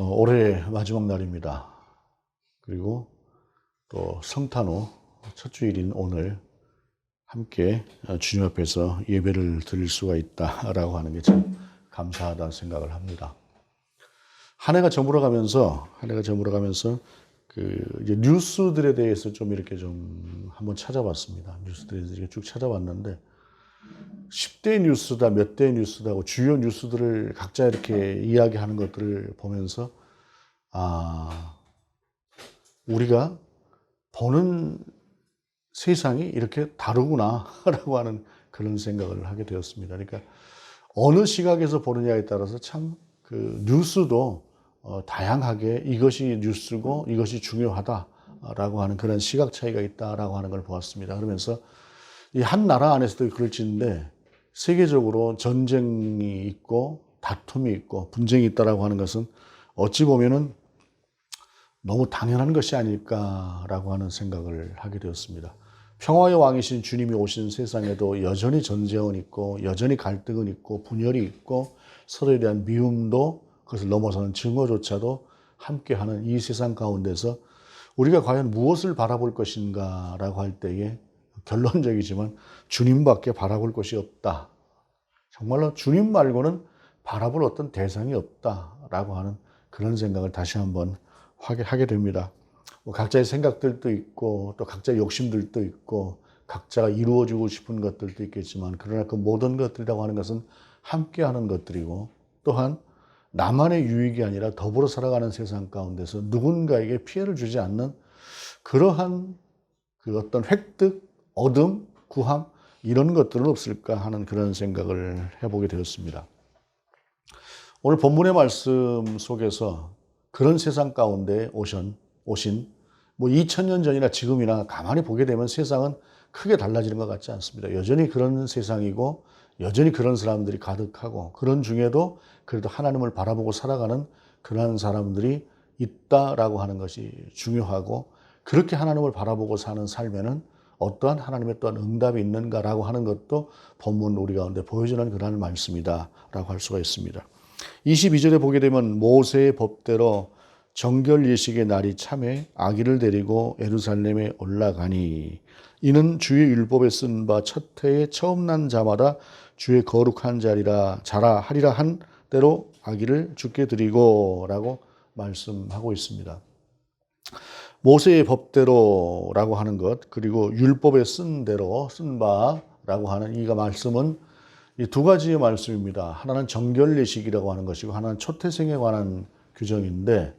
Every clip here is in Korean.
올해 마지막 날입니다. 그리고 또 성탄 후 첫 주일인 오늘 함께 주님 앞에서 예배를 드릴 수가 있다라고 하는 게 참 감사하다는 생각을 합니다. 한 해가 저물어가면서 이제 뉴스들에 대해서 좀 이렇게 좀 한번 찾아봤습니다. 뉴스들에 대해서 이렇게 쭉 찾아봤는데 10대 뉴스다, 몇 대 뉴스다 하고 주요 뉴스들을 각자 이렇게 이야기하는 것들을 보면서 우리가 보는 세상이 이렇게 다르구나라고 하는 그런 생각을 하게 되었습니다. 그러니까 어느 시각에서 보느냐에 따라서 참 그 뉴스도 다양하게 이것이 뉴스고 이것이 중요하다라고 하는 그런 시각 차이가 있다라고 하는 걸 보았습니다. 그러면서 이 한 나라 안에서도 그럴지인데 세계적으로 전쟁이 있고 다툼이 있고 분쟁이 있다라고 하는 것은 어찌 보면은 너무 당연한 것이 아닐까라고 하는 생각을 하게 되었습니다. 평화의 왕이신 주님이 오신 세상에도 여전히 전쟁은 있고 여전히 갈등은 있고 분열이 있고 서로에 대한 미움도 그것을 넘어서는 증오조차도 함께하는 이 세상 가운데서 우리가 과연 무엇을 바라볼 것인가라고 할 때에 결론적이지만 주님밖에 바라볼 것이 없다. 정말로 주님 말고는 바라볼 어떤 대상이 없다라고 하는 그런 생각을 다시 한번 하게 됩니다. 각자의 생각들도 있고 또 각자의 욕심들도 있고 각자가 이루어지고 싶은 것들도 있겠지만 그러나 그 모든 것들이라고 하는 것은 함께하는 것들이고 또한 나만의 유익이 아니라 더불어 살아가는 세상 가운데서 누군가에게 피해를 주지 않는 그러한 그 어떤 획득, 얻음, 구함 이런 것들은 없을까 하는 그런 생각을 해보게 되었습니다. 오늘 본문의 말씀 속에서 그런 세상 가운데 오신 뭐 2000년 전이나 지금이나 가만히 보게 되면 세상은 크게 달라지는 것 같지 않습니다. 여전히 그런 세상이고 여전히 그런 사람들이 가득하고 그런 중에도 그래도 하나님을 바라보고 살아가는 그러한 사람들이 있다라고 하는 것이 중요하고 그렇게 하나님을 바라보고 사는 삶에는 어떠한 하나님의 또한 응답이 있는가라고 하는 것도 본문 우리 가운데 보여주는 그러한 말씀이다라고 할 수가 있습니다. 22절에 보게 되면 모세의 법대로 정결 예식의 날이 참에 아기를 데리고 예루살렘에 올라가니 이는 주의 율법에 쓴 바 첫 해에 처음 난 자마다 주의 거룩한 자리라 자라 하리라 한 대로 아기를 주께 드리고 라고 말씀하고 있습니다. 모세의 법대로라고 하는 것 그리고 율법에 쓴 대로 쓴 바라고 하는 이 말씀은 이 두 가지의 말씀입니다. 하나는 정결 예식이라고 하는 것이고 하나는 초태생에 관한 규정인데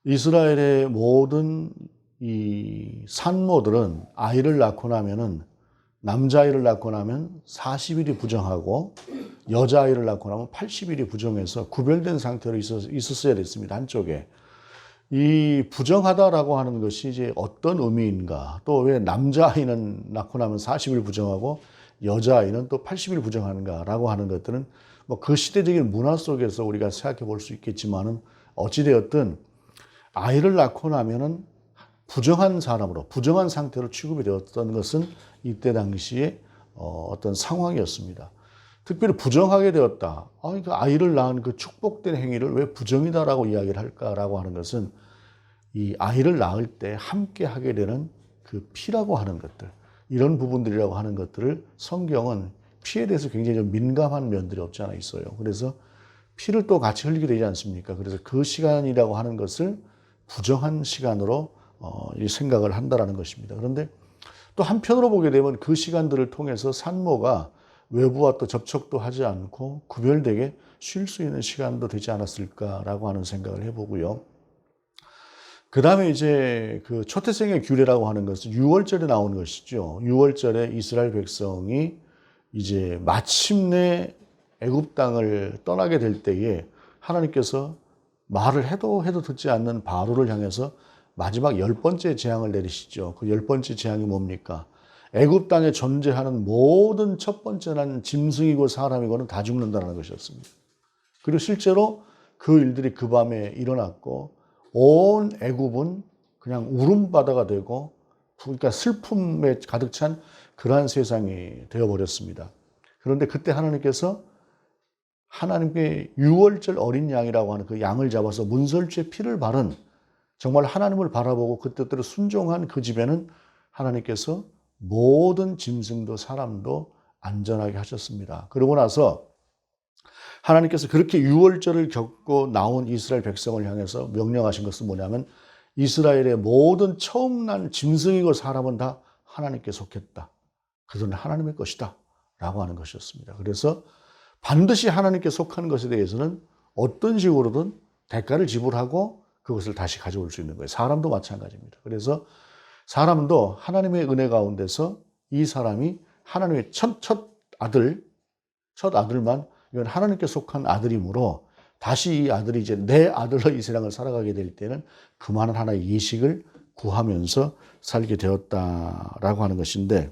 이스라엘의 모든 이 산모들은 아이를 낳고 나면은 남자아이를 낳고 나면 40일이 부정하고 여자아이를 낳고 나면 80일이 부정해서 구별된 상태로 있었어야 됐습니다. 한쪽에. 이 부정하다라고 하는 것이 이제 어떤 의미인가 또 왜 남자아이는 낳고 나면 40일 부정하고 여자아이는 또 80일 부정하는가라고 하는 것들은 뭐 그 시대적인 문화 속에서 우리가 생각해 볼 수 있겠지만은 어찌되었든 아이를 낳고 나면은 부정한 사람으로 부정한 상태로 취급이 되었던 것은 이때 당시에 어떤 상황이었습니다. 특별히 부정하게 되었다. 그 아이를 낳은 그 축복된 행위를 왜 부정이다라고 이야기를 할까라고 하는 것은 이 아이를 낳을 때 함께 하게 되는 그 피라고 하는 것들 이런 부분들이라고 하는 것들을 성경은 피에 대해서 굉장히 좀 민감한 면들이 없지 않아 있어요. 그래서 피를 또 같이 흘리게 되지 않습니까? 그래서 그 시간이라고 하는 것을 부정한 시간으로 생각을 한다라는 것입니다. 그런데 또 한편으로 보게 되면 그 시간들을 통해서 산모가 외부와 또 접촉도 하지 않고 구별되게 쉴 수 있는 시간도 되지 않았을까라고 하는 생각을 해보고요. 그 다음에 이제 그 초태생의 규례라고 하는 것은 6월절에 나오는 것이죠. 6월절에 이스라엘 백성이 이제 마침내 애굽 땅을 떠나게 될 때에 하나님께서 말을 해도 듣지 않는 바로를 향해서 마지막 10번째 재앙을 내리시죠. 그 10번째 재앙이 뭡니까? 애굽 땅에 존재하는 모든 첫 번째 난 짐승이고 사람이고는 다 죽는다는 것이었습니다. 그리고 실제로 그 일들이 그 밤에 일어났고 온 애굽은 그냥 울음바다가 되고 그러니까 슬픔에 가득 찬 그러한 세상이 되어버렸습니다. 그런데 그때 하나님께서 하나님께 유월절 어린 양이라고 하는 그 양을 잡아서 문설주에 피를 바른 정말 하나님을 바라보고 그 뜻대로 순종한 그 집에는 하나님께서 모든 짐승도 사람도 안전하게 하셨습니다. 그러고 나서 하나님께서 그렇게 유월절을 겪고 나온 이스라엘 백성을 향해서 명령하신 것은 뭐냐면 이스라엘의 모든 처음 난 짐승이고 사람은 다 하나님께 속했다. 그들은 하나님의 것이다. 라고 하는 것이었습니다. 그래서 반드시 하나님께 속한 것에 대해서는 어떤 식으로든 대가를 지불하고 그것을 다시 가져올 수 있는 거예요. 사람도 마찬가지입니다. 그래서 사람도 하나님의 은혜 가운데서 이 사람이 하나님의 첫 아들만 이건 하나님께 속한 아들이므로 다시 이 아들이 이제 내 아들로 이 세상을 살아가게 될 때는 그만한 하나의 예식을 구하면서 살게 되었다라고 하는 것인데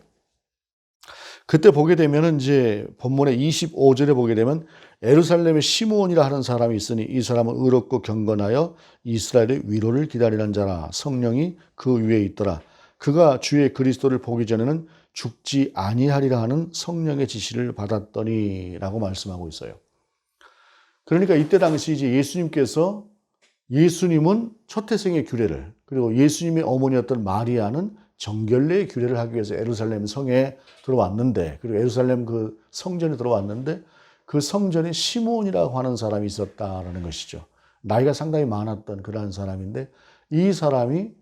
그때 보게 되면은 이제 본문의 25절에 보게 되면 예루살렘에 시므온이라 하는 사람이 있으니 이 사람은 의롭고 경건하여 이스라엘의 위로를 기다리는 자라 성령이 그 위에 있더라. 그가 주의 그리스도를 보기 전에는 죽지 아니하리라 하는 성령의 지시를 받았더니라고 말씀하고 있어요. 그러니까 이때 당시 이제 예수님은 초태생의 규례를 그리고 예수님의 어머니였던 마리아는 정결례의 규례를 하기 위해서 예루살렘 성에 들어왔는데 그리고 예루살렘 그 성전에 들어왔는데 그 성전에 시므온이라고 하는 사람이 있었다라는 것이죠. 나이가 상당히 많았던 그러한 사람인데 이 사람이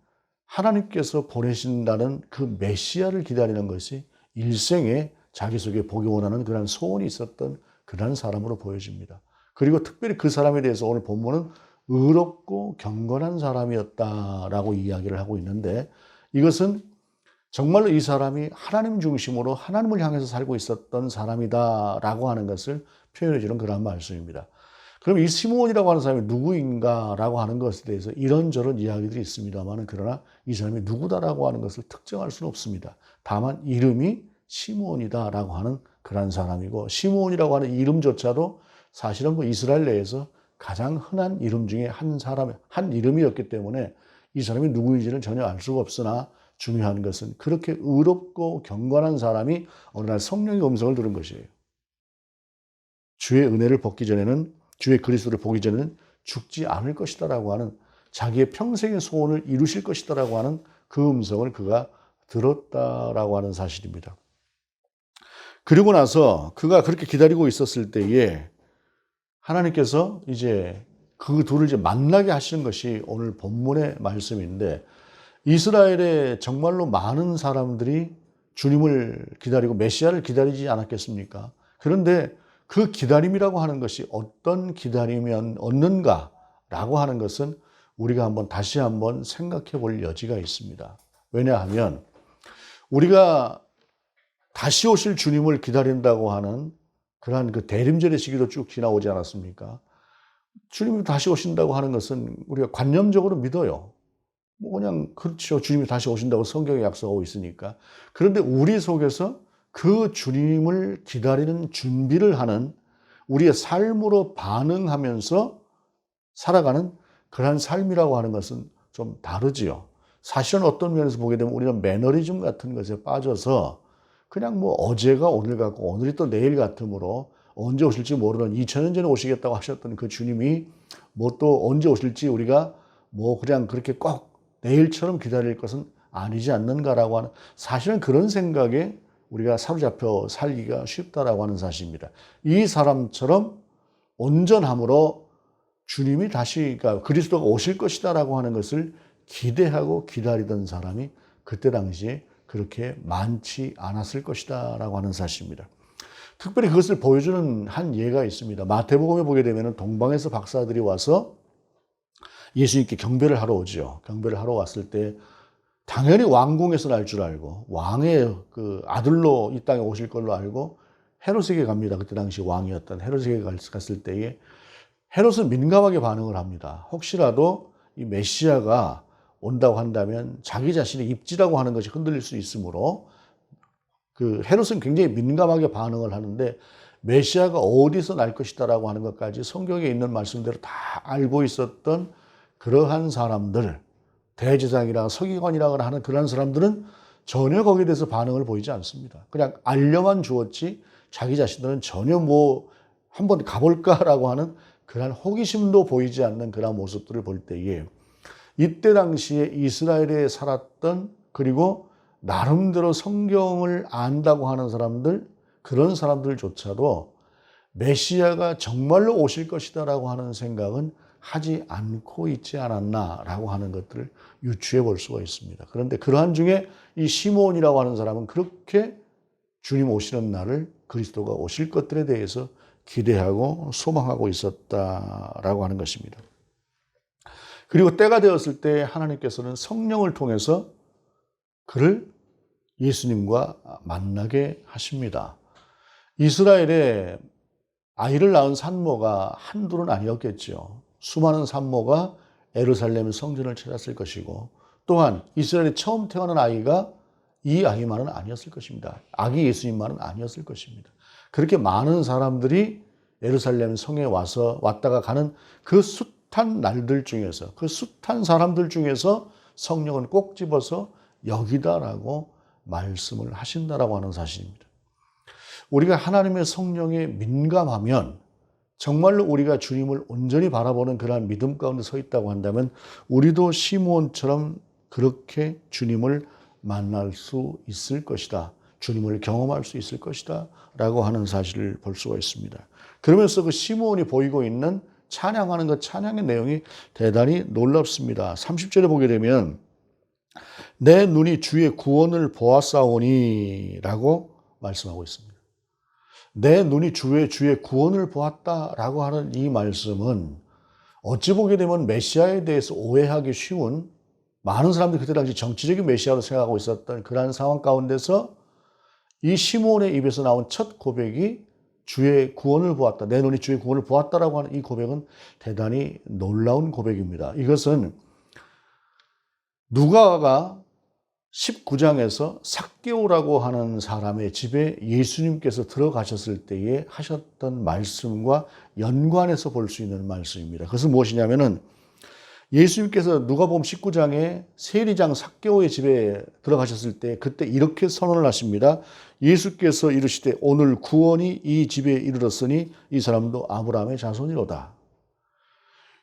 하나님께서 보내신다는 그 메시아를 기다리는 것이 일생에 자기 속에 보기 원하는 그런 소원이 있었던 그런 사람으로 보여집니다. 그리고 특별히 그 사람에 대해서 오늘 본문은 의롭고 경건한 사람이었다라고 이야기를 하고 있는데 이것은 정말로 이 사람이 하나님 중심으로 하나님을 향해서 살고 있었던 사람이다라고 하는 것을 표현해 주는 그런 말씀입니다. 그럼 이 시므온이라고 하는 사람이 누구인가라고 하는 것에 대해서 이런저런 이야기들이 있습니다만 그러나 이 사람이 누구다라고 하는 것을 특정할 수는 없습니다. 다만 이름이 시므온이다라고 하는 그런 사람이고 시므온이라고 하는 이름조차도 사실은 뭐 이스라엘 내에서 가장 흔한 이름 중에 한 이름이었기 때문에 이 사람이 누구인지는 전혀 알 수가 없으나 중요한 것은 그렇게 의롭고 경건한 사람이 어느 날 성령의 음성을 들은 것이에요. 주의 은혜를 받기 전에는 주의 그리스도를 보기 전에는 죽지 않을 것이다라고 하는 자기의 평생의 소원을 이루실 것이다라고 하는 그 음성을 그가 들었다라고 하는 사실입니다. 그리고 나서 그가 그렇게 기다리고 있었을 때에 하나님께서 이제 그 둘을 이제 만나게 하시는 것이 오늘 본문의 말씀인데 이스라엘에 정말로 많은 사람들이 주님을 기다리고 메시아를 기다리지 않았겠습니까? 그런데 그 기다림이라고 하는 것이 어떤 기다림이 얻는가라고 하는 것은 우리가 다시 한번 생각해 볼 여지가 있습니다. 왜냐하면 우리가 다시 오실 주님을 기다린다고 하는 그러한 그 대림절의 시기도 쭉 지나오지 않았습니까? 주님이 다시 오신다고 하는 것은 우리가 관념적으로 믿어요. 그냥 그렇죠. 주님이 다시 오신다고 성경에 약속하고 있으니까. 그런데 우리 속에서 그 주님을 기다리는 준비를 하는 우리의 삶으로 반응하면서 살아가는 그러한 삶이라고 하는 것은 좀 다르지요. 사실은 어떤 면에서 보게 되면 우리는 매너리즘 같은 것에 빠져서 그냥 어제가 오늘 같고 오늘이 또 내일 같으므로 언제 오실지 모르는 2000년 전에 오시겠다고 하셨던 그 주님이 또 언제 오실지 우리가 그냥 그렇게 꼭 내일처럼 기다릴 것은 아니지 않는가라고 하는 사실은 그런 생각에 우리가 사로잡혀 살기가 쉽다라고 하는 사실입니다. 이 사람처럼 온전함으로 주님이 다시 그러니까 그리스도가 오실 것이다라고 하는 것을 기대하고 기다리던 사람이 그때 당시에 그렇게 많지 않았을 것이다라고 하는 사실입니다. 특별히 그것을 보여주는 한 예가 있습니다. 마태복음에 보게 되면 동방에서 박사들이 와서 예수님께 경배를 하러 오죠. 경배를 하러 왔을 때 당연히 왕궁에서 날 줄 알고 왕의 그 아들로 이 땅에 오실 걸로 알고 헤롯에게 갑니다. 그때 당시 왕이었던 헤롯에게 갔을 때에 헤롯은 민감하게 반응을 합니다. 혹시라도 이 메시아가 온다고 한다면 자기 자신의 입지라고 하는 것이 흔들릴 수 있으므로 그 헤롯은 굉장히 민감하게 반응을 하는데 메시아가 어디서 날 것이다라고 하는 것까지 성경에 있는 말씀대로 다 알고 있었던 그러한 사람들, 대제사장이라 서기관이라고 하는 그런 사람들은 전혀 거기에 대해서 반응을 보이지 않습니다. 그냥 알려만 주었지 자기 자신들은 전혀 한번 가볼까라고 하는 그러한 호기심도 보이지 않는 그러한 모습들을 볼 때에 이때 당시에 이스라엘에 살았던 그리고 나름대로 성경을 안다고 하는 사람들, 그런 사람들조차도 메시아가 정말로 오실 것이다라고 하는 생각은 하지 않고 있지 않았나라고 하는 것들을 유추해 볼 수가 있습니다. 그런데 그러한 중에 이 시므온이라고 하는 사람은 그렇게 주님 오시는 날을, 그리스도가 오실 것들에 대해서 기대하고 소망하고 있었다라고 하는 것입니다. 그리고 때가 되었을 때 하나님께서는 성령을 통해서 그를 예수님과 만나게 하십니다. 이스라엘에 아이를 낳은 산모가 한둘은 아니었겠죠. 수많은 산모가 예루살렘 성전을 찾았을 것이고, 또한 이스라엘에 처음 태어난 아이가 이 아이만은 아니었을 것입니다. 아기 예수님만은 아니었을 것입니다. 그렇게 많은 사람들이 예루살렘 성에 왔다가 가는 그 숱한 날들 중에서, 그 숱한 사람들 중에서 성령은 꼭 집어서 여기다라고 말씀을 하신다라고 하는 사실입니다. 우리가 하나님의 성령에 민감하면, 정말로 우리가 주님을 온전히 바라보는 그러한 믿음 가운데 서 있다고 한다면 우리도 시므온처럼 그렇게 주님을 만날 수 있을 것이다. 주님을 경험할 수 있을 것이다. 라고 하는 사실을 볼 수가 있습니다. 그러면서 그 시므온이 보이고 있는 찬양하는 그 찬양의 내용이 대단히 놀랍습니다. 30절에 보게 되면 내 눈이 주의 구원을 보았사오니 라고 말씀하고 있습니다. 내 눈이 주의 구원을 보았다라고 하는 이 말씀은 어찌 보게 되면 메시아에 대해서 오해하기 쉬운, 많은 사람들이 그때 당시 정치적인 메시아로 생각하고 있었던 그러한 상황 가운데서 이 시므온의 입에서 나온 첫 고백이 주의 구원을 보았다, 내 눈이 주의 구원을 보았다라고 하는 이 고백은 대단히 놀라운 고백입니다. 이것은 누가가 19장에서 삭개오라고 하는 사람의 집에 예수님께서 들어가셨을 때에 하셨던 말씀과 연관해서 볼 수 있는 말씀입니다. 그것은 무엇이냐면은 예수님께서 누가복음 19장에 세리장 삭개오의 집에 들어가셨을 때 그때 이렇게 선언을 하십니다. 예수께서 이르시되 오늘 구원이 이 집에 이르렀으니 이 사람도 아브라함의 자손이로다.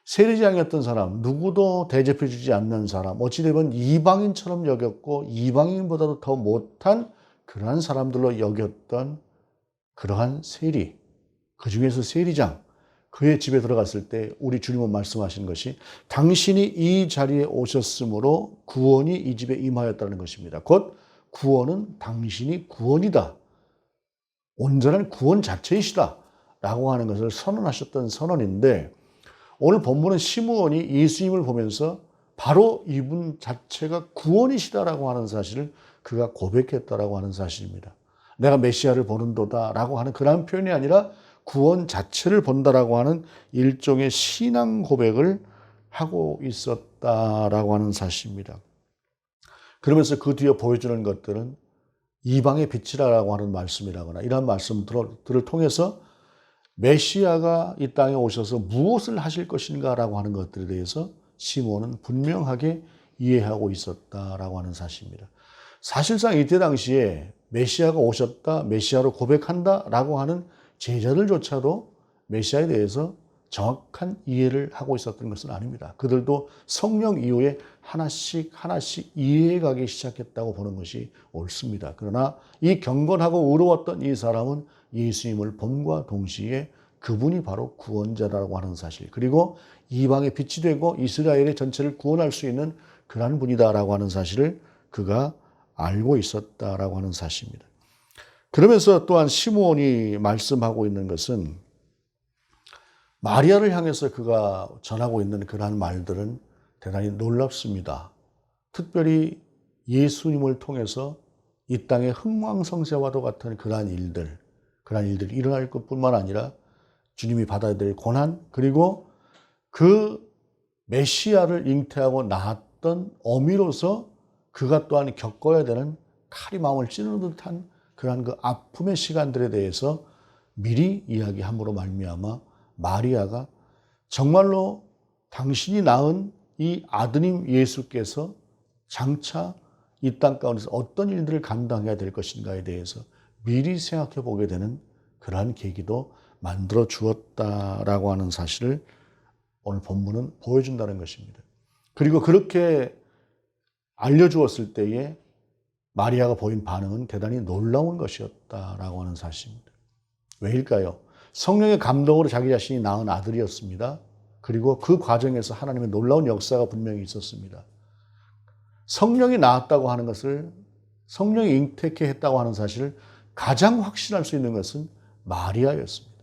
세리장이었던 사람, 누구도 대접해 주지 않는 사람, 어찌되면 이방인처럼 여겼고 이방인보다도 더 못한 그러한 사람들로 여겼던 그러한 세리, 그 중에서 세리장, 그의 집에 들어갔을 때 우리 주님은 말씀하신 것이 당신이 이 자리에 오셨으므로 구원이 이 집에 임하였다는 것입니다. 곧 구원은 당신이 구원이다. 온전한 구원 자체이시다. 라고 하는 것을 선언하셨던 선언인데, 오늘 본문은 시므온이 예수님을 보면서 바로 이분 자체가 구원이시다라고 하는 사실을 그가 고백했다라고 하는 사실입니다. 내가 메시아를 보는도다라고 하는 그런 표현이 아니라 구원 자체를 본다라고 하는 일종의 신앙 고백을 하고 있었다라고 하는 사실입니다. 그러면서 그 뒤에 보여주는 것들은 이방의 빛이라고 하는 말씀이라거나 이런 말씀들을 통해서 메시아가 이 땅에 오셔서 무엇을 하실 것인가라고 하는 것들에 대해서 시므온은 분명하게 이해하고 있었다라고 하는 사실입니다. 사실상 이때 당시에 메시아가 오셨다, 메시아로 고백한다라고 하는 제자들조차도 메시아에 대해서 정확한 이해를 하고 있었던 것은 아닙니다. 그들도 성령 이후에 하나씩 이해해가기 시작했다고 보는 것이 옳습니다. 그러나 이 경건하고 의로웠던 이 사람은 예수님을 봄과 동시에 그분이 바로 구원자라고 하는 사실, 그리고 이방의 빛이 되고 이스라엘의 전체를 구원할 수 있는 그러한 분이다라고 하는 사실을 그가 알고 있었다라고 하는 사실입니다. 그러면서 또한 시므온이 말씀하고 있는 것은 마리아를 향해서 그가 전하고 있는 그러한 말들은 대단히 놀랍습니다. 특별히 예수님을 통해서 이 땅의 흥왕성쇠와도 같은 그러한 일들이 일어날 것뿐만 아니라 주님이 받아야 될 고난, 그리고 그 메시아를 잉태하고 낳았던 어미로서 그가 또한 겪어야 되는 칼이 마음을 찌르는 듯한 그러한 그 아픔의 시간들에 대해서 미리 이야기함으로 말미암아 마리아가 정말로 당신이 낳은 이 아드님 예수께서 장차 이 땅 가운데서 어떤 일들을 감당해야 될 것인가에 대해서 미리 생각해 보게 되는 그러한 계기도 만들어 주었다라고 하는 사실을 오늘 본문은 보여준다는 것입니다. 그리고 그렇게 알려주었을 때에 마리아가 보인 반응은 대단히 놀라운 것이었다라고 하는 사실입니다. 왜일까요? 성령의 감동으로 자기 자신이 낳은 아들이었습니다. 그리고 그 과정에서 하나님의 놀라운 역사가 분명히 있었습니다. 성령이 낳았다고 하는 것을, 성령이 잉태케 했다고 하는 사실을 가장 확신할 수 있는 것은 마리아였습니다.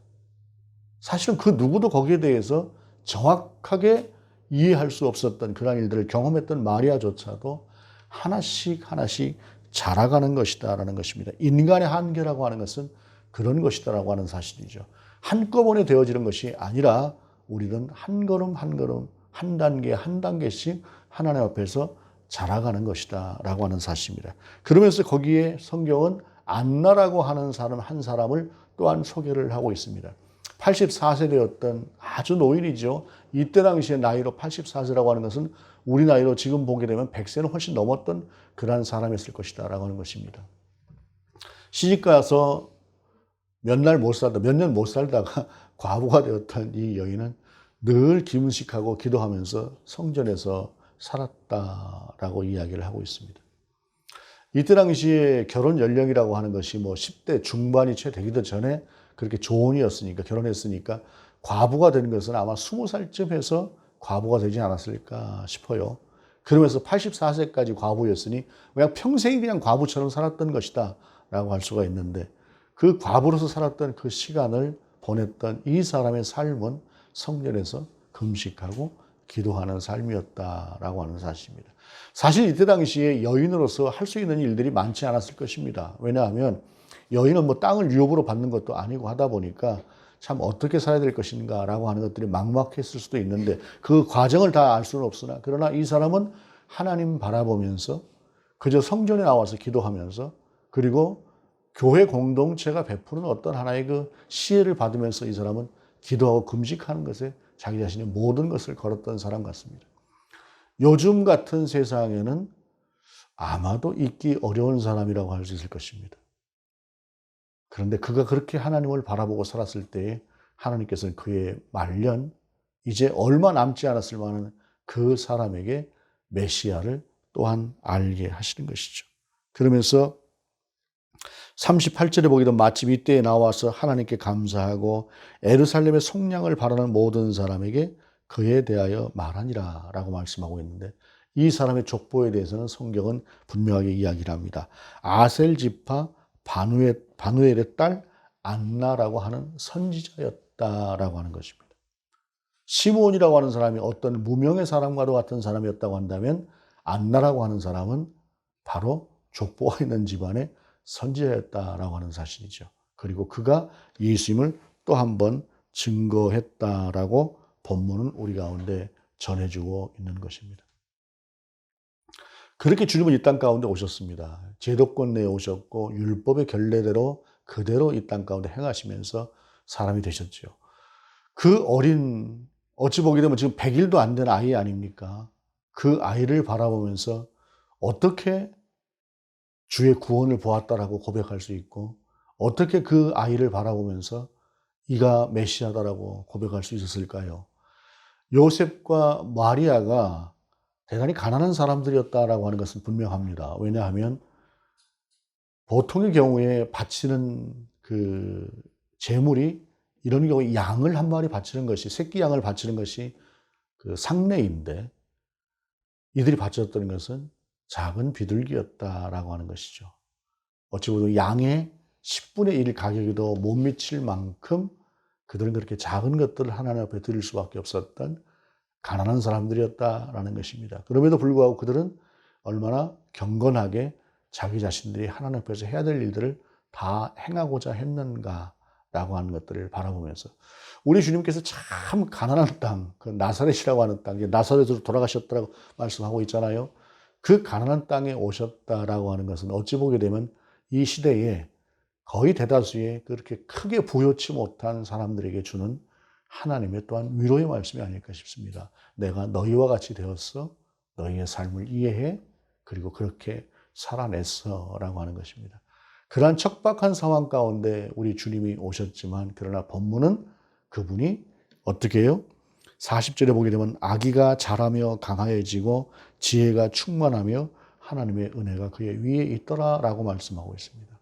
사실은 그 누구도 거기에 대해서 정확하게 이해할 수 없었던 그런 일들을 경험했던 마리아조차도 하나씩 하나씩 자라가는 것이다라는 것입니다. 인간의 한계라고 하는 것은 그런 것이다라고 하는 사실이죠. 한꺼번에 되어지는 것이 아니라 우리는 한 걸음 한 걸음, 한 단계 한 단계씩 하나님 앞에서 자라가는 것이다라고 하는 사실입니다. 그러면서 거기에 성경은 안나라고 하는 사람 한 사람을 또한 소개를 하고 있습니다. 84세 되었던 아주 노인이죠. 이때 당시의 나이로 84세라고 하는 것은 우리 나이로 지금 보게 되면 100세는 훨씬 넘었던 그러한 사람이었을 것이다 라고 하는 것입니다. 시집가서 몇 년 못 살다가 과부가 되었던 이 여인은 늘 기문식하고 기도하면서 성전에서 살았다라고 이야기를 하고 있습니다. 이때 당시에 결혼 연령이라고 하는 것이 뭐 10대 중반이 채 되기도 전에 그렇게 조혼이었으니까, 결혼했으니까 과부가 되는 것은 아마 20살쯤 해서 과부가 되지 않았을까 싶어요. 그러면서 84세까지 과부였으니 그냥 평생이 그냥 과부처럼 살았던 것이다 라고 할 수가 있는데, 그 과부로서 살았던 그 시간을 보냈던 이 사람의 삶은 성전에서 금식하고 기도하는 삶이었다라고 하는 사실입니다. 사실 이때 당시에 여인으로서 할 수 있는 일들이 많지 않았을 것입니다. 왜냐하면 여인은 뭐 땅을 유업으로 받는 것도 아니고 하다 보니까 참 어떻게 살아야 될 것인가라고 하는 것들이 막막했을 수도 있는데 그 과정을 다 알 수는 없으나, 그러나 이 사람은 하나님 바라보면서 그저 성전에 나와서 기도하면서, 그리고 교회 공동체가 베푸는 어떤 하나의 그 시혜를 받으면서 이 사람은 기도하고 금식하는 것에 자기 자신의 모든 것을 걸었던 사람 같습니다. 요즘 같은 세상에는 아마도 있기 어려운 사람이라고 할 수 있을 것입니다. 그런데 그가 그렇게 하나님을 바라보고 살았을 때에 하나님께서는 그의 말년, 이제 얼마 남지 않았을 만한 그 사람에게 메시아를 또한 알게 하시는 것이죠. 그러면서 38절에 보기도 마침 이때에 나와서 하나님께 감사하고 예루살렘의 속량을 바라는 모든 사람에게 그에 대하여 말하니라 라고 말씀하고 있는데, 이 사람의 족보에 대해서는 성경은 분명하게 이야기를 합니다. 아셀 지파 바누엘의 딸 안나라고 하는 선지자였다라고 하는 것입니다. 시므온이라고 하는 사람이 어떤 무명의 사람과도 같은 사람이었다고 한다면, 안나라고 하는 사람은 바로 족보가 있는 집안의 선지자였다라고 하는 사실이죠. 그리고 그가 예수님을 또 한 번 증거했다라고 본문은 우리 가운데 전해주고 있는 것입니다. 그렇게 주님은 이 땅 가운데 오셨습니다. 제도권 내에 오셨고 율법의 결례대로 그대로 이 땅 가운데 행하시면서 사람이 되셨죠. 그 어린, 어찌 보게 되면 지금 100일도 안 된 아이 아닙니까? 그 아이를 바라보면서 어떻게 주의 구원을 보았다라고 고백할 수 있고, 어떻게 그 아이를 바라보면서 이가 메시아다라고 고백할 수 있었을까요? 요셉과 마리아가 대단히 가난한 사람들이었다라고 하는 것은 분명합니다. 왜냐하면 보통의 경우에 바치는 그 제물이, 이런 경우에 양을 한 마리 바치는 것이, 새끼 양을 바치는 것이 그 상례인데, 이들이 바쳤던 것은 작은 비둘기였다라고 하는 것이죠. 어찌 보면 양의 10분의 1 가격에도 못 미칠 만큼 그들은 그렇게 작은 것들을 하나님 앞에 드릴 수밖에 없었던 가난한 사람들이었다라는 것입니다. 그럼에도 불구하고 그들은 얼마나 경건하게 자기 자신들이 하나님 앞에서 해야 될 일들을 다 행하고자 했는가라고 하는 것들을 바라보면서, 우리 주님께서 참 가난한 땅, 그 나사렛이라고 하는 땅, 나사렛으로 돌아가셨다고 말씀하고 있잖아요. 그 가난한 땅에 오셨다라고 하는 것은 어찌 보게 되면 이 시대에 거의 대다수의 그렇게 크게 부요치 못한 사람들에게 주는 하나님의 또한 위로의 말씀이 아닐까 싶습니다. 내가 너희와 같이 되었어. 너희의 삶을 이해해. 그리고 그렇게 살아냈어. 라고 하는 것입니다. 그러한 척박한 상황 가운데 우리 주님이 오셨지만 그러나 본문은 그분이 어떻게 해요? 40절에 보게 되면 아기가 자라며 강하여지고 지혜가 충만하며 하나님의 은혜가 그의 위에 있더라라고 말씀하고 있습니다.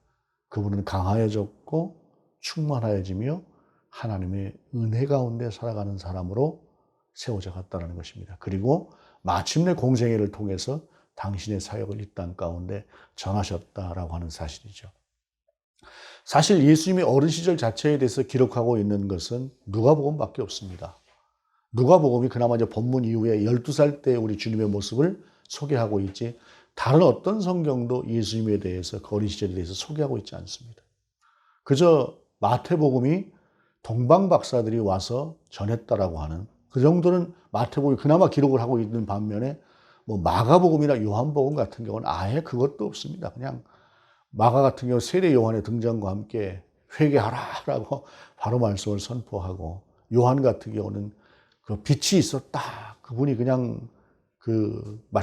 그분은 강하여졌고 충만하여지며 하나님의 은혜 가운데 살아가는 사람으로 세워져 갔다는 것입니다. 그리고 마침내 공생애를 통해서 당신의 사역을 이 땅 가운데 전하셨다라고 하는 사실이죠. 사실 예수님의 어린 시절 자체에 대해서 기록하고 있는 것은 누가복음밖에 없습니다. 누가복음이 그나마 이제 본문 이후에 12살 때 우리 주님의 모습을 소개하고 있지 다른 어떤 성경도 예수님에 대해서 그 어린 시절에 대해서 소개하고 있지 않습니다. 그저 마태복음이 동방 박사들이 와서 전했다라고 하는 그 정도는 마태복음이 그나마 기록을 하고 있는 반면에 뭐 마가복음이나 요한복음 같은 경우는 아예 그것도 없습니다. 그냥 마가 같은 경우 세례 요한의 등장과 함께 회개하라라고 바로 말씀을 선포하고 요한 같은 경우는 그 빛이 있었다. 그분이 그냥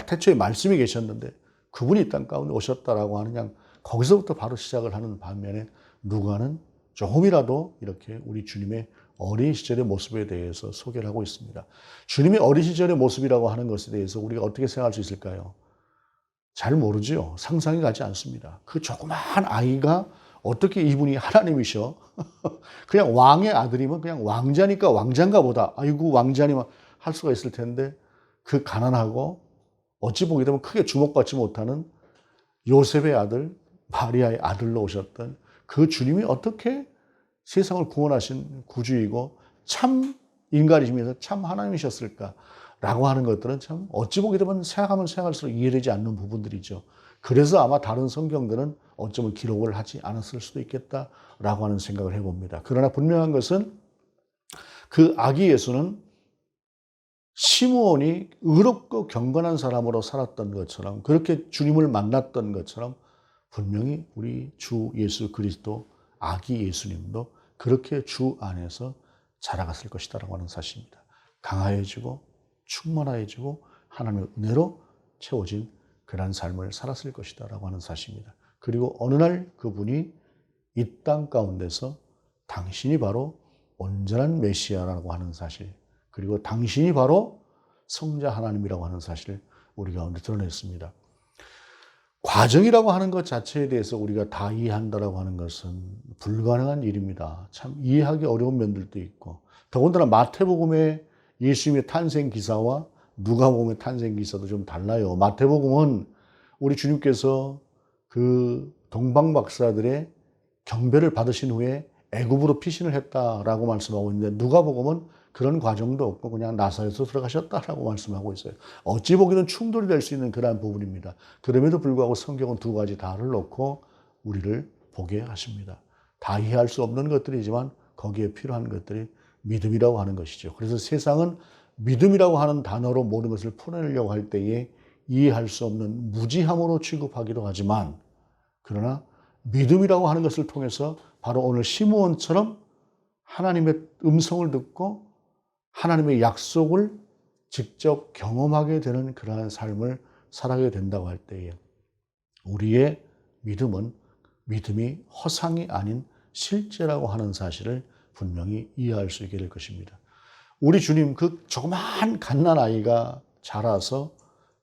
태초에 말씀이 계셨는데 그분이 이 땅 가운데 오셨다라고 하는 그냥 거기서부터 바로 시작을 하는 반면에 누가는 조금이라도 이렇게 우리 주님의 어린 시절의 모습에 대해서 소개를 하고 있습니다. 주님의 어린 시절의 모습이라고 하는 것에 대해서 우리가 어떻게 생각할 수 있을까요? 잘 모르죠. 상상이 가지 않습니다. 그 조그마한 아이가 어떻게 이분이 하나님이셔? 그냥 왕의 아들이면 그냥 왕자니까 왕자인가 보다. 아이고 왕자니만 할 수가 있을 텐데 그 가난하고 어찌 보게 되면 크게 주목받지 못하는 요셉의 아들, 마리아의 아들로 오셨던 그 주님이 어떻게 세상을 구원하신 구주이고 참 인간이시면서 참 하나님이셨을까라고 하는 것들은 참 어찌 보게 되면 생각하면 생각할수록 이해되지 않는 부분들이죠. 그래서 아마 다른 성경들은 어쩌면 기록을 하지 않았을 수도 있겠다라고 하는 생각을 해봅니다. 그러나 분명한 것은 그 아기 예수는 시므온이 의롭고 경건한 사람으로 살았던 것처럼 그렇게 주님을 만났던 것처럼 분명히 우리 주 예수 그리스도 아기 예수님도 그렇게 주 안에서 자라갔을 것이다라고 하는 사실입니다. 강하여지고 충만해지고 하나님의 은혜로 채워진 그러한 삶을 살았을 것이다라고 하는 사실입니다. 그리고 어느 날 그분이 이 땅 가운데서 당신이 바로 온전한 메시아라고 하는 사실, 그리고 당신이 바로 성자 하나님이라고 하는 사실을 우리 가운데 드러냈습니다. 과정이라고 하는 것 자체에 대해서 우리가 다 이해한다라고 하는 것은 불가능한 일입니다. 참 이해하기 어려운 면들도 있고, 더군다나 마태복음의 예수님의 탄생 기사와 누가복음의 탄생 기사도 좀 달라요. 마태복음은 우리 주님께서 그 동방 박사들의 경배를 받으신 후에 애굽으로 피신을 했다라고 말씀하고 있는데 누가복음은 그런 과정도 없고 그냥 나사렛으로 들어가셨다라고 말씀하고 있어요. 어찌 보기는 충돌이 될 수 있는 그러한 부분입니다. 그럼에도 불구하고 성경은 두 가지 다를 놓고 우리를 보게 하십니다. 다 이해할 수 없는 것들이지만 거기에 필요한 것들이 믿음이라고 하는 것이죠. 그래서 세상은 믿음이라고 하는 단어로 모든 것을 풀어내려고 할 때에 이해할 수 없는 무지함으로 취급하기도 하지만, 그러나 믿음이라고 하는 것을 통해서 바로 오늘 시므온처럼 하나님의 음성을 듣고 하나님의 약속을 직접 경험하게 되는 그러한 삶을 살아가게 된다고 할 때에 우리의 믿음은 믿음이 허상이 아닌 실제라고 하는 사실을 분명히 이해할 수 있게 될 것입니다. 우리 주님 그 조그마한 갓난아이가 자라서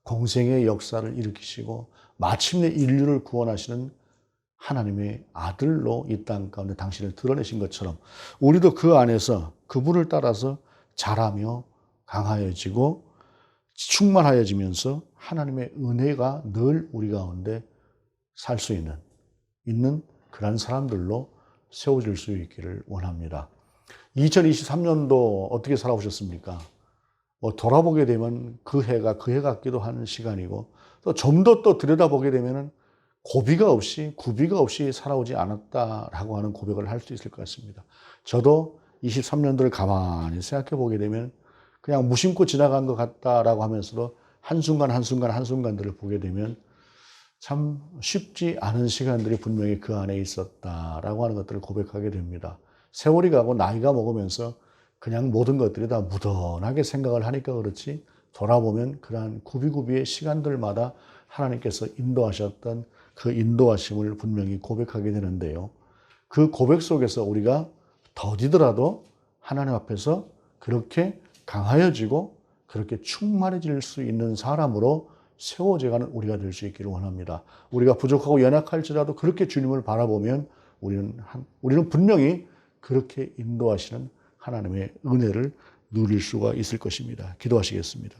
공생의 역사를 일으키시고 마침내 인류를 구원하시는 하나님의 아들로 이 땅 가운데 당신을 드러내신 것처럼 우리도 그 안에서 그분을 따라서 자라며 강하여지고 충만하여지면서 하나님의 은혜가 늘 우리 가운데 살 수 있는 그런 사람들로 세워질 수 있기를 원합니다. 2023년도 어떻게 살아오셨습니까? 돌아보게 되면 그 해가 그 해 같기도 하는 시간이고 또 좀 더 또 들여다보게 되면 고비가 없이 구비가 없이 살아오지 않았다라고 하는 고백을 할 수 있을 것 같습니다. 저도 23년도를 가만히 생각해 보게 되면 그냥 무심코 지나간 것 같다라고 하면서도 한순간들을 보게 되면 참 쉽지 않은 시간들이 분명히 그 안에 있었다라고 하는 것들을 고백하게 됩니다. 세월이 가고 나이가 먹으면서 그냥 모든 것들이 다 무던하게 생각을 하니까 그렇지 돌아보면 그러한 구비구비의 시간들마다 하나님께서 인도하셨던 그 인도하심을 분명히 고백하게 되는데요. 그 고백 속에서 우리가 더디더라도 하나님 앞에서 그렇게 강하여지고 그렇게 충만해질 수 있는 사람으로 세워져가는 우리가 될 수 있기를 원합니다. 우리가 부족하고 연약할지라도 그렇게 주님을 바라보면 우리는 분명히 그렇게 인도하시는 하나님의 은혜를 누릴 수가 있을 것입니다. 기도하시겠습니다.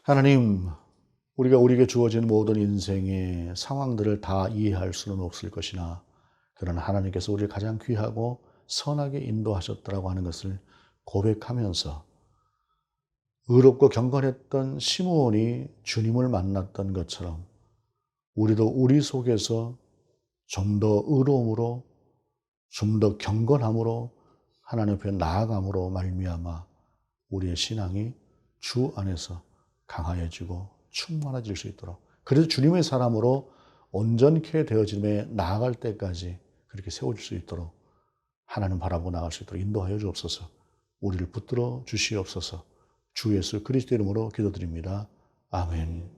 하나님, 우리가 우리에게 주어진 모든 인생의 상황들을 다 이해할 수는 없을 것이나 그러나 하나님께서 우리를 가장 귀하고 선하게 인도하셨다라고 하는 것을 고백하면서 의롭고 경건했던 시므온이 주님을 만났던 것처럼 우리도 우리 속에서 좀 더 의로움으로 좀 더 경건함으로 하나님 앞에 나아감으로 말미암아 우리의 신앙이 주 안에서 강하여지고 충만해질 수 있도록, 그래서 주님의 사람으로 온전케 되어짐에 나아갈 때까지 그렇게 세워질 수 있도록 하나님 바라보고 나갈 수 있도록 인도하여 주옵소서. 우리를 붙들어 주시옵소서. 주 예수 그리스도 이름으로 기도드립니다. 아멘.